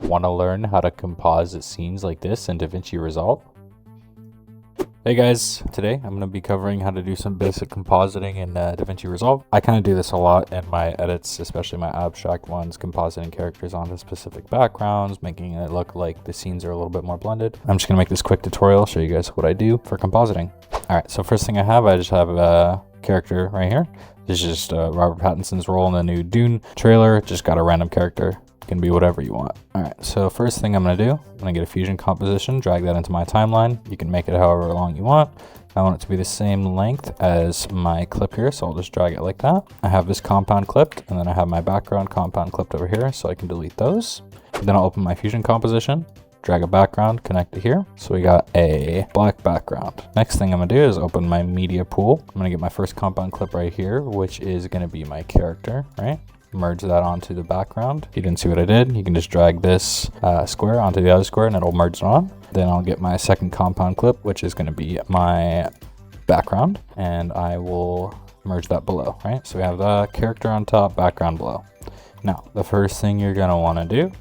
Want to learn how to composite scenes like this in DaVinci Resolve? Hey guys, today I'm going to be covering how to do some basic compositing in DaVinci Resolve. I kind of do this a lot in my edits, especially my abstract ones, compositing characters onto specific backgrounds, making it look like the scenes are a little bit more blended. I'm just going to make this quick tutorial, show you guys what I do for compositing. Alright, so first thing I just have a character right here. This is just Robert Pattinson's role in the new Dune trailer. Just got a random character. Can be whatever you want. All right, so first thing I'm gonna do, I'm gonna get a fusion composition, drag that into my timeline. You can make it however long you want. I want it to be the same length as my clip here, so I'll just drag it like that. I have this compound clipped, and then I have my background compound clipped over here, so I can delete those. Then I'll open my fusion composition, drag a background, connect it here. So we got a black background. Next thing I'm gonna do is open my media pool. I'm gonna get my first compound clip right here, which is gonna be my character, right? Merge that onto the background. If you didn't see what I did, you can just drag this square onto the other square and it'll merge it on. Then I'll get my second compound clip, which is going to be my background, and I will merge that below, right? So we have the character on top, background below. Now, the first thing you're going to want to do,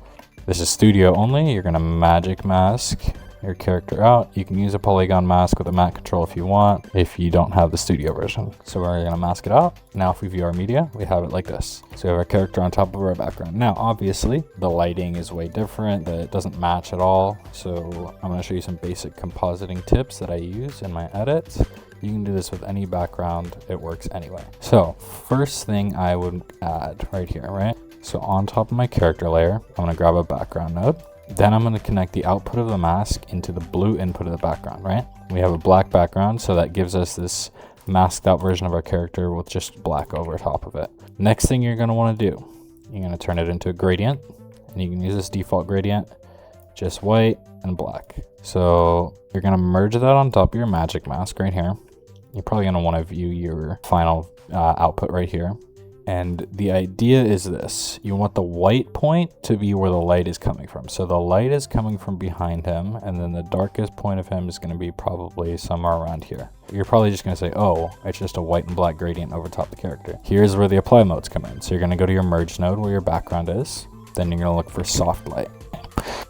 this is studio only, you're going to magic mask your character out. You can use a polygon mask with a matte control if you want, if you don't have the studio version. So we're gonna mask it out. Now if we view our media, we have it like this. So we have our character on top of our background. Now obviously the lighting is way different, that it doesn't match at all. So I'm gonna show you some basic compositing tips that I use in my edits. You can do this with any background, it works anyway. So first thing I would add right here, right? So on top of my character layer, I'm gonna grab a background node. Then I'm going to connect the output of the mask into the blue input of the background, right? We have a black background, so that gives us this masked out version of our character with just black over top of it. Next thing you're going to want to do, you're going to turn it into a gradient, and you can use this default gradient, just white and black. So you're going to merge that on top of your magic mask right here. You're probably going to want to view your final output right here. And the idea is this, you want the white point to be where the light is coming from. So the light is coming from behind him, and then the darkest point of him is going to be probably somewhere around here. You're probably just going to say, oh, it's just a white and black gradient over top the character. Here's where the apply modes come in. So you're going to go to your merge node where your background is. Then you're going to look for soft light.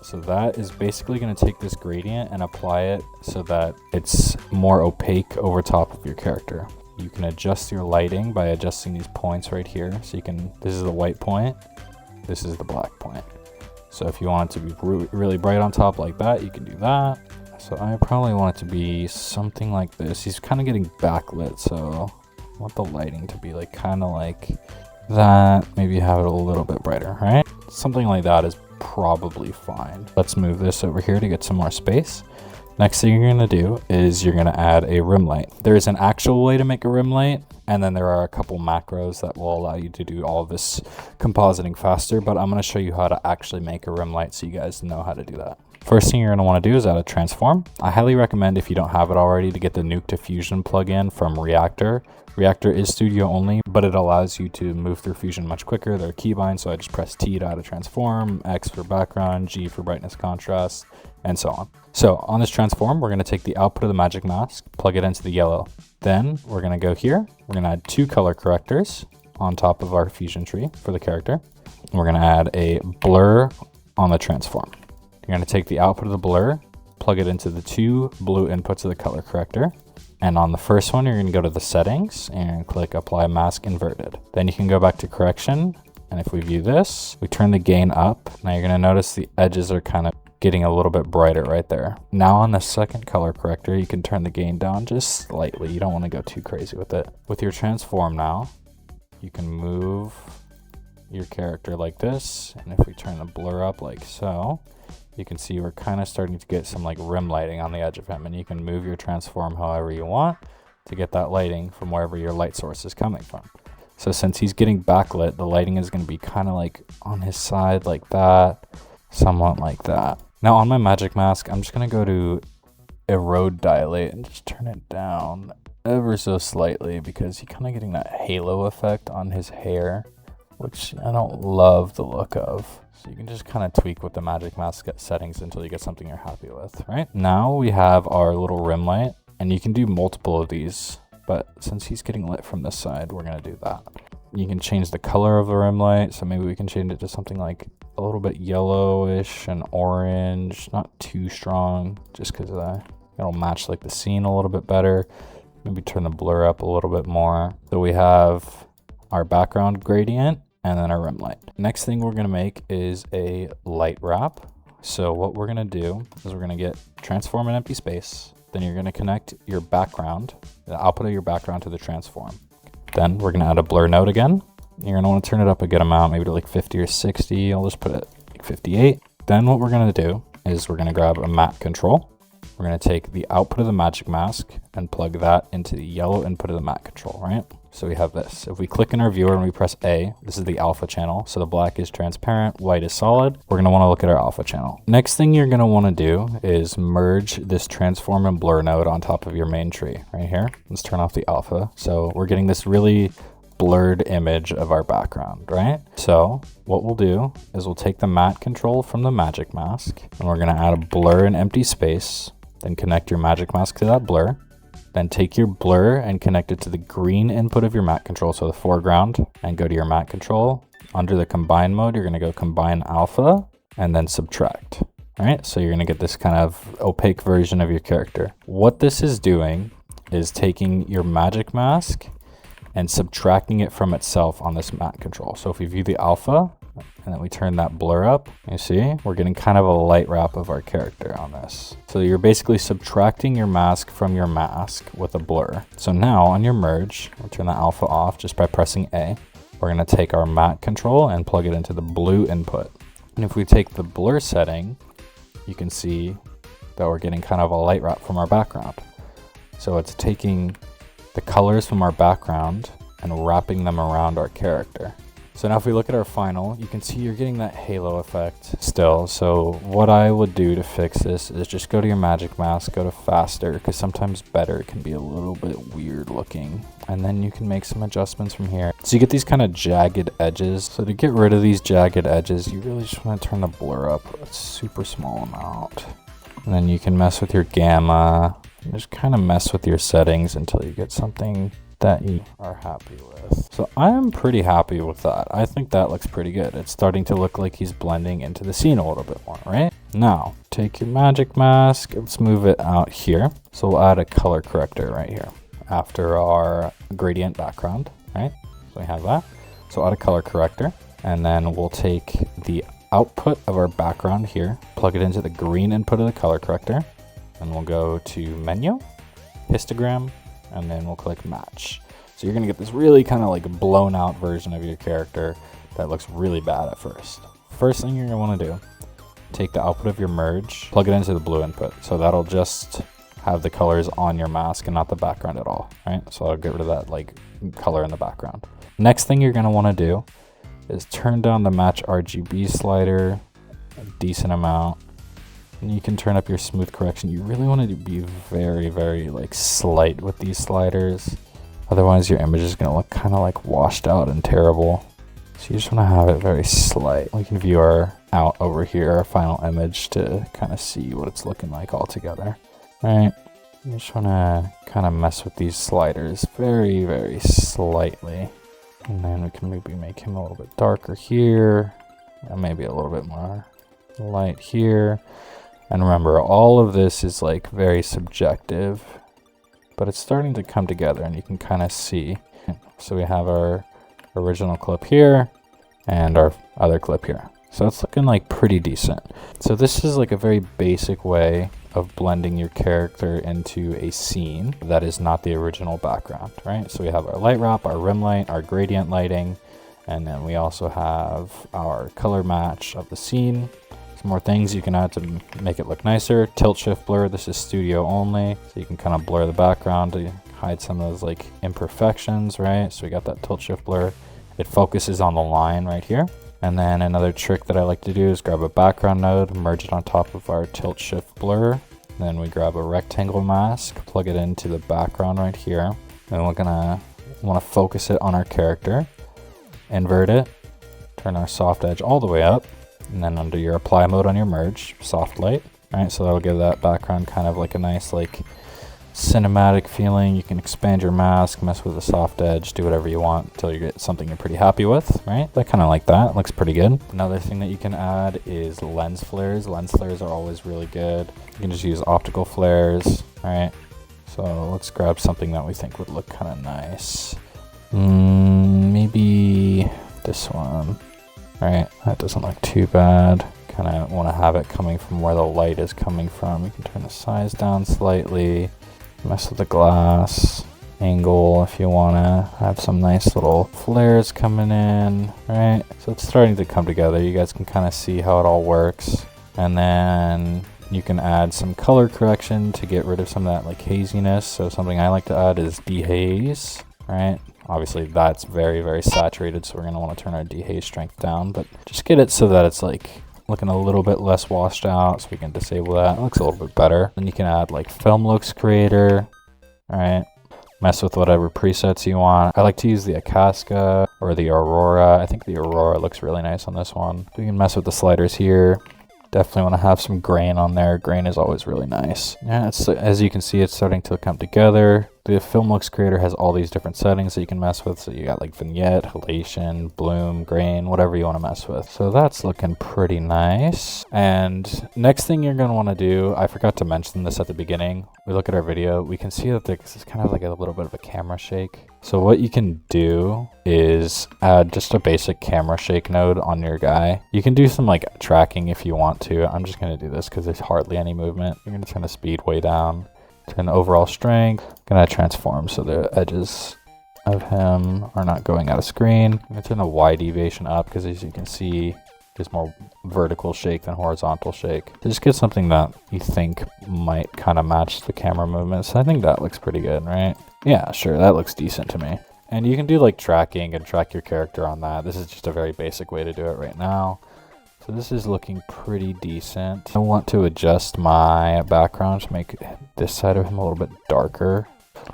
So that is basically going to take this gradient and apply it so that it's more opaque over top of your character. You can adjust your lighting by adjusting these points right here. So you can, this is the white point, this is the black point. So if you want it to be really bright on top like that, you can do that. So I probably want it to be something like this. He's kind of getting backlit, so I want the lighting to be like kind of like that. Maybe have it a little bit brighter, right? Something like that is probably fine. Let's move this over here to get some more space. Next thing you're going to do is you're going to add a rim light. There is an actual way to make a rim light, and then there are a couple macros that will allow you to do all of this compositing faster, but I'm going to show you how to actually make a rim light so you guys know how to do that. First thing you're going to want to do is add a transform. I highly recommend, if you don't have it already, to get the Nuke to Fusion plugin from Reactor. Reactor is studio only, but it allows you to move through Fusion much quicker. They're keybinds, so I just press T to add a transform, X for background, G for brightness contrast, and so on. So on this transform, we're going to take the output of the magic mask, plug it into the yellow. Then we're going to go here. We're going to add 2 color correctors on top of our fusion tree for the character. And we're going to add a blur on the transform. You're going to take the output of the blur, plug it into the 2 blue inputs of the color corrector. And on the first one, you're going to go to the settings and click apply mask inverted. Then you can go back to correction. And if we view this, we turn the gain up. Now you're going to notice the edges are kind of getting a little bit brighter right there. Now on the second color corrector, you can turn the gain down just slightly. You don't want to go too crazy with it. With your transform now, you can move your character like this. And if we turn the blur up like so, you can see we're kind of starting to get some like rim lighting on the edge of him. And you can move your transform however you want to get that lighting from wherever your light source is coming from. So since he's getting backlit, the lighting is going to be kind of like on his side like that, somewhat like that. Now on my magic mask, I'm just going to go to erode dilate and just turn it down ever so slightly because he's kind of getting that halo effect on his hair, which I don't love the look of. So you can just kind of tweak with the magic mask settings until you get something you're happy with, right? Now we have our little rim light, and you can do multiple of these, but since he's getting lit from this side, we're going to do that. You can change the color of the rim light. So maybe we can change it to something like a little bit yellowish and orange, not too strong, just because it'll match like the scene a little bit better. Maybe turn the blur up a little bit more. So we have our background gradient and then our rim light. Next thing we're gonna make is a light wrap. So what we're gonna do is we're gonna get transform and empty space. Then you're gonna connect your background, the output of your background to the transform. Then we're gonna add a blur node again. You're gonna wanna turn it up a good amount, maybe to like 50 or 60. I'll just put it like 58. Then what we're gonna do is we're gonna grab a matte control. We're gonna take the output of the magic mask and plug that into the yellow input of the matte control, right? So we have this. If we click in our viewer and we press A, this is the alpha channel. So the black is transparent, white is solid. We're gonna wanna look at our alpha channel. Next thing you're gonna wanna do is merge this transform and blur node on top of your main tree right here. Let's turn off the alpha. So we're getting this really blurred image of our background, right? So what we'll do is we'll take the matte control from the magic mask and we're gonna add a blur and empty space, then connect your magic mask to that blur. Then take your blur and connect it to the green input of your matte control, so the foreground, and go to your matte control. Under the combine mode, you're gonna go combine alpha and then subtract. All right, so you're gonna get this kind of opaque version of your character. What this is doing is taking your magic mask and subtracting it from itself on this matte control. So if we view the alpha and then we turn that blur up, you see, we're getting kind of a light wrap of our character on this. So you're basically subtracting your mask from your mask with a blur. So now on your merge, we'll turn the alpha off just by pressing A. We're gonna take our matte control and plug it into the blue input. And if we take the blur setting, you can see that we're getting kind of a light wrap from our background. So it's taking the colors from our background and wrapping them around our character. So now if we look at our final, you can see you're getting that halo effect still. So what I would do to fix this is just go to your magic mask, go to faster, because sometimes better can be a little bit weird looking. And then you can make some adjustments from here. So you get these kind of jagged edges. So to get rid of these jagged edges, you really just want to turn the blur up a super small amount. And then you can mess with your gamma, and just kind of mess with your settings until you get something that you are happy with. So I'm pretty happy with that. I think that looks pretty good. It's starting to look like he's blending into the scene a little bit more, right? Now, take your magic mask, let's move it out here. So we'll add a color corrector right here after our gradient background, right? So we have that. So add a color corrector, and then we'll take the output of our background here, plug it into the green input of the color corrector, and we'll go to menu, histogram, and then we'll click match. So you're gonna get this really kind of like blown out version of your character that looks really bad at first. First thing you're gonna wanna do, take the output of your merge, plug it into the blue input. So that'll just have the colors on your mask and not the background at all, right? So I'll get rid of that like color in the background. Next thing you're gonna wanna do is turn down the match RGB slider a decent amount. And you can turn up your smooth correction. You really want to be very, very like slight with these sliders. Otherwise your image is going to look kind of like washed out and terrible. So you just want to have it very slight. We can view our out over here, our final image, to kind of see what it's looking like all together. Right? You just want to kind of mess with these sliders very, very slightly. And then we can maybe make him a little bit darker here. And maybe a little bit more light here. And remember, all of this is like very subjective, but it's starting to come together and you can kind of see. So we have our original clip here and our other clip here. So it's looking like pretty decent. So this is like a very basic way of blending your character into a scene that is not the original background, right? So we have our light wrap, our rim light, our gradient lighting, and then we also have our color match of the scene. Some more things you can add to make it look nicer. Tilt shift blur, this is studio only, so you can kind of blur the background to hide some of those like imperfections, right? So we got that tilt shift blur. It focuses on the line right here. And then another trick that I like to do is grab a background node, merge it on top of our tilt shift blur. Then we grab a rectangle mask, plug it into the background right here. And we're gonna want to focus it on our character, invert it, turn our soft edge all the way up. And then under your apply mode on your merge, soft light, right? So that'll give that background kind of like a nice like cinematic feeling. You can expand your mask, mess with the soft edge, do whatever you want until you get something you're pretty happy with, right? I kind of like that. It looks pretty good. Another thing that you can add is lens flares. Lens flares are always really good. You can just use optical flares, right? So let's grab something that we think would look kind of nice. Maybe this one, right? That doesn't look too bad. Kind of want to have it coming from where the light is coming from. You can turn the size down slightly, mess with the glass angle if you want to have some nice little flares coming in, right? So it's starting to come together. You guys can kind of see how it all works. And then you can add some color correction to get rid of some of that like haziness. So something I like to add is dehaze, right? Obviously that's very, very saturated, so we're going to want to turn our dehaze strength down, but just get it so that it's like looking a little bit less washed out, so we can disable that. It looks a little bit better. Then you can add like film looks creator, all right? Mess with whatever presets you want. I like to use the Akaska or the Aurora. I think the Aurora looks really nice on this one. So you can mess with the sliders here. Definitely want to have some grain on there. Grain is always really nice. Yeah, it's, as you can see, it's starting to come together. The film looks creator has all these different settings that you can mess with. So you got like vignette, halation, bloom, grain, whatever you want to mess with. So that's looking pretty nice. And next thing you're going to want to do, I forgot to mention this at the beginning. We look at our video, we can see that this is kind of like a little bit of a camera shake. So what you can do is add just a basic camera shake node on your guy. You can do some like tracking if you want to. I'm just going to do this because there's hardly any movement. You're going to turn the speed way down. Turn the overall strength. Gonna transform so the edges of him are not going out of screen. I'm gonna turn the Y deviation up because as you can see, there's more vertical shake than horizontal shake. So just get something that you think might kind of match the camera movements. I think that looks pretty good, right? Yeah, sure, that looks decent to me. And you can do like tracking and track your character on that. This is just a very basic way to do it right now. So this is looking pretty decent. I want to adjust my background to make this side of him a little bit darker.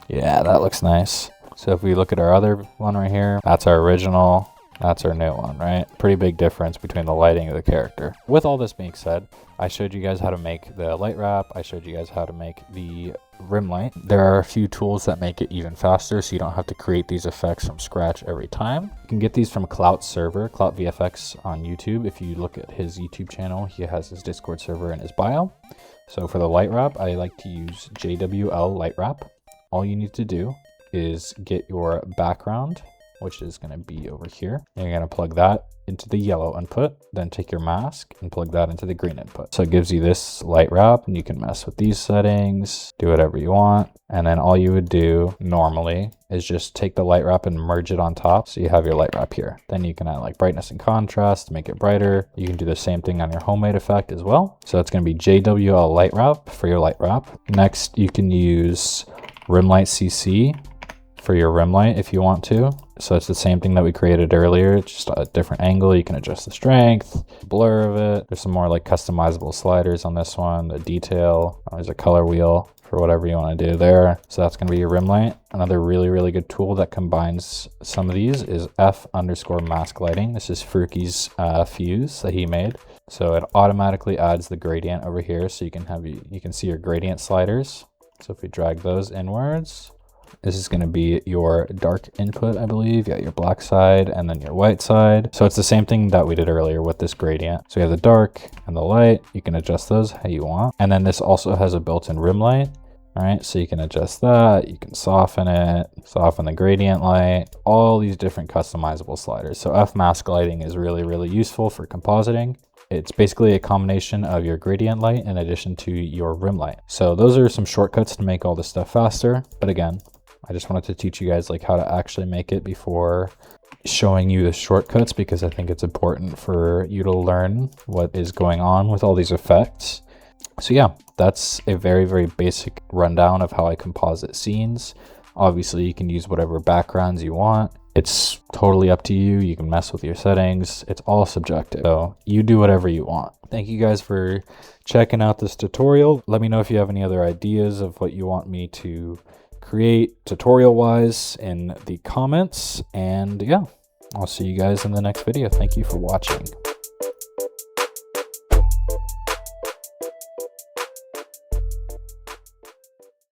Yeah, that looks nice. So if we look at our other one right here, that's our original, that's our new one, right? Pretty big difference between the lighting of the character. With all this being said, I showed you guys how to make the light wrap. I showed you guys how to make the rim light. There are a few tools that make it even faster, so you don't have to create these effects from scratch every time. You can get these from Clout server, Clout VFX on YouTube. If you look at his YouTube channel, he has his Discord server in his bio. So for the light wrap, I like to use JWL light wrap. All you need to do is get your background, which is going to be over here. And you're going to plug that into the yellow input, then take your mask and plug that into the green input. So it gives you this light wrap, and you can mess with these settings, do whatever you want. And then all you would do normally is just take the light wrap and merge it on top. So you have your light wrap here. Then you can add like brightness and contrast to make it brighter. You can do the same thing on your homemade effect as well. So it's going to be JWL light wrap for your light wrap. Next, you can use rim light CC for your rim light if you want to. So it's the same thing that we created earlier, just a different angle. You can adjust the strength, blur of it. There's some more like customizable sliders on this one, the detail. There's a color wheel for whatever you want to do there. So that's going to be your rim light. Another really, really good tool that combines some of these is F_mask lighting. This is Fruki's fuse that he made. So it automatically adds the gradient over here. So you can see your gradient sliders. So if we drag those inwards, this is going to be your dark input, I believe. You got your black side and then your white side. So it's the same thing that we did earlier with this gradient. So we have the dark and the light. You can adjust those how you want. And then this also has a built-in rim light. All right, so you can adjust that. You can soften it, soften the gradient light, all these different customizable sliders. So F_mask lighting is really, really useful for compositing. It's basically a combination of your gradient light in addition to your rim light. So those are some shortcuts to make all this stuff faster. But again, I just wanted to teach you guys like how to actually make it before showing you the shortcuts, because I think it's important for you to learn what is going on with all these effects. So yeah, that's a very, very basic rundown of how I composite scenes. Obviously, you can use whatever backgrounds you want. It's totally up to you. You can mess with your settings. It's all subjective. So you do whatever you want. Thank you guys for checking out this tutorial. Let me know if you have any other ideas of what you want me to create tutorial wise in the comments. And yeah, I'll see you guys in the next video. Thank you for watching.